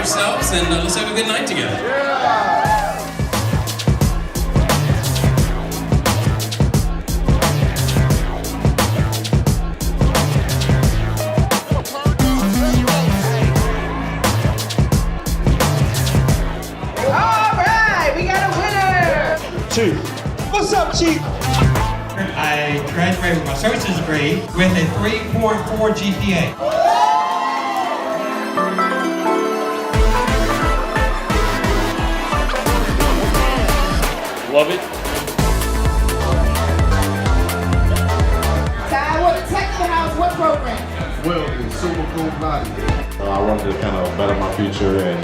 yourselves, and let's have a good night together. What's up, Chief? I graduated with my services degree with a 3.4 GPA. Love it. Ty, what tech in the house, what program? Welding, super cool body. I wanted to kind of better my future and,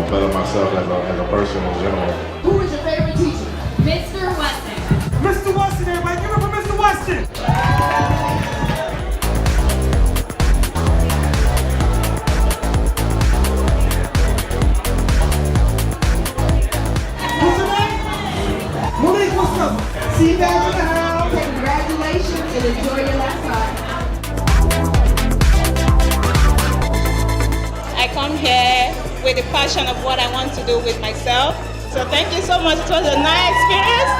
better myself as a person in general. Who is your favorite teacher? Mr. Weston. Mr. Weston, everybody, give it up for Mr. Weston. What's your name? Malik, what's up? See you guys in the house. Congratulations and enjoy your last time. I come here with the passion of what I want to do with myself. So thank you so much. It was a nice experience.